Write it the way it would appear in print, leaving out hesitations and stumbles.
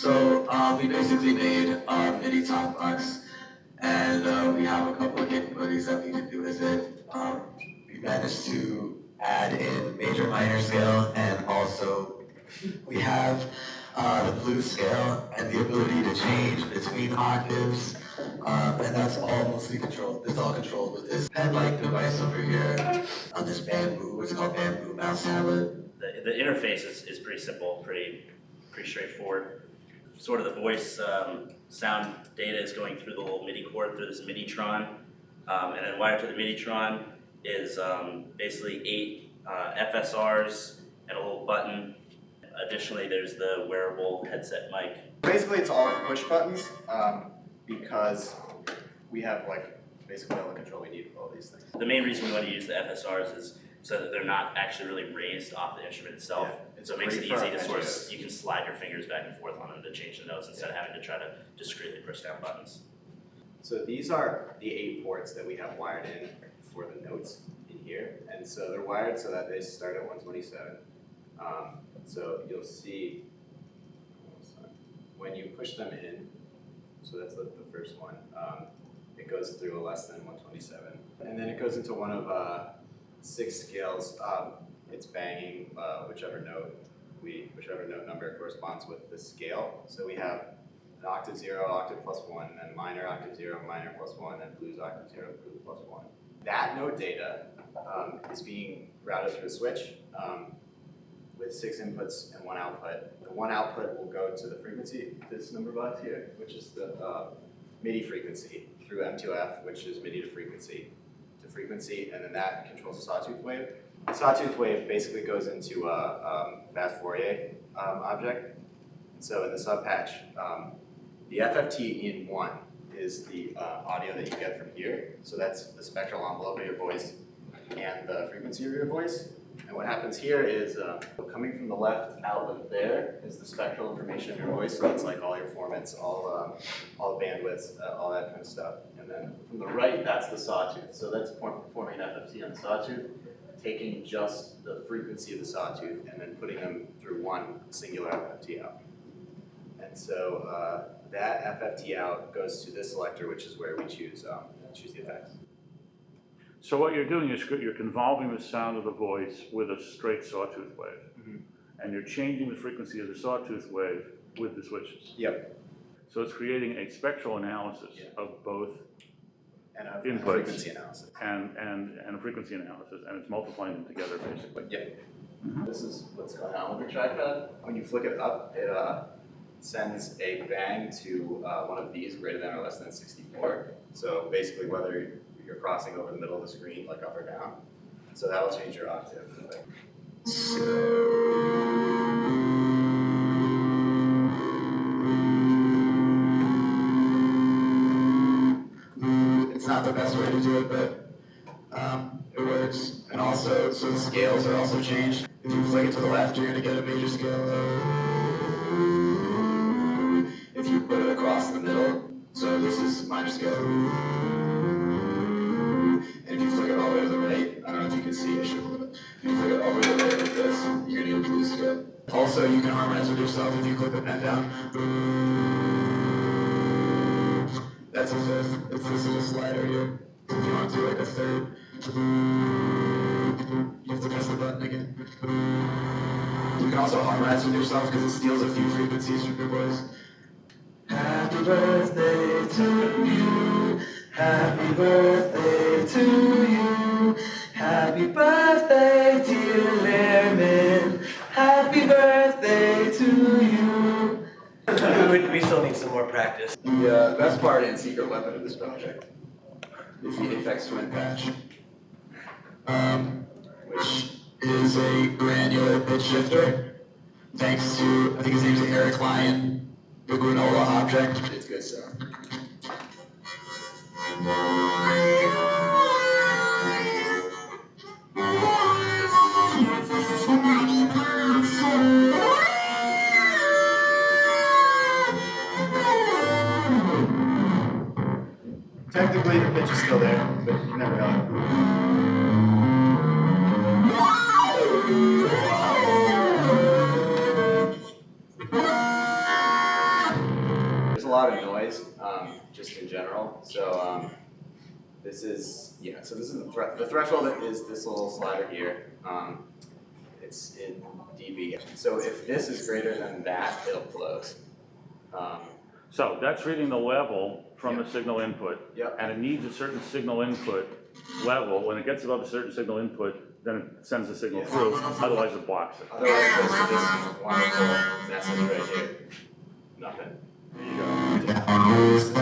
We basically made a MIDI Talk Box, and we have a couple of capabilities that we can do with it. We managed to add in major minor scale, and also we have the blues scale and the ability to change between octaves, and that's all mostly controlled. It's all controlled with this pen-like device over here on this bamboo. It's called bamboo mouse tablet. The interface is pretty simple, pretty straightforward. Sort of the voice sound data is going through the little MIDI cord through this MIDI-tron, and then wired to the MIDI-tron is basically 8 FSRs and a little button. Additionally, there's the wearable headset mic. Basically, it's all push buttons because we have basically all the control we need for all these things. The main reason we want to use the FSRs is so that they're not actually really raised off the instrument itself. Yeah, so it makes it easy to sort of, you can slide your fingers back and forth on them to change the notes instead of having to try to discreetly push down buttons. So these are the 8 ports that we have wired in for the notes in here. And so they're wired so that they start at 127. So you'll see when you push them in, so that's the first one, it goes through a less than 127. And then it goes into one of 6 scales. It's banging whichever note number corresponds with the scale. So we have an octave 0, octave plus 1, then minor octave 0, minor plus 1, then blues octave 0, blues plus 1. That note data is being routed through a switch with 6 inputs and 1 output. The 1 output will go to the frequency, this number box here, which is the MIDI frequency, through M2F, which is MIDI to frequency, and then that controls the sawtooth wave. The sawtooth wave basically goes into a fast Fourier object. And so in the subpatch, the FFT in 1 is the audio that you get from here. So that's the spectral envelope of your voice and the frequency of your voice. And what happens here is coming from the left outlet there is the spectral information of your voice. So it's like all your formants, all the bandwidths, all that kind of stuff. And then from the right, that's the sawtooth. So that's performing an FFT on the sawtooth, taking just the frequency of the sawtooth and then putting them through one singular FFT out. And so that FFT out goes to this selector, which is where we choose the effects. So what you're doing is you're convolving the sound of the voice with a straight sawtooth wave. Mm-hmm. And you're changing the frequency of the sawtooth wave with the switches. Yep. So it's creating a spectral analysis of both and inputs frequency analysis. And a frequency analysis, and it's multiplying them together basically. Yep. Mm-hmm. This is what's going on with the trackpad. When you flick it up, it sends a bang to one of these greater than or less than 64. So basically whether you're crossing over the middle of the screen, like up or down. So that'll change your octave. It's not the best way to do it, but it works. And also, so the scales are also changed. If you flick it to the left, you're going to get a major scale. If you put it across the middle, so this is minor scale. And if you flick it all the way to the right, I don't know if you can see, I should. If you flick it all the way to the right like this, you're going to get a blues scale. Also, you can harmonize with yourself if you click the pen down. That's a fifth. It's this little slider here. If you want to do like a third, you have to press the button again. You can also harmonize with yourself because it steals a few frequencies from your voice. Happy birthday to you. Happy birthday to you. Happy birthday, dear Lerman. Happy birthday to you. We still need some more practice. The best part and secret weapon of this project is the Apex Twin patch, which is a granular pitch shifter, thanks to, I think his name's Eric Lyon, the granola object. It's good stuff. Technically, the pitch is still there, but you never know. a lot of noise, just in general. So this is the threshold is this little slider here. It's in dB. So if this is greater than that, it'll close. So that's reading the level from the signal input. Yep. And it needs a certain signal input level. When it gets above a certain signal input, then it sends the signal through, otherwise it blocks it. Otherwise it goes to this wonderful message right here. Nothing. There you go.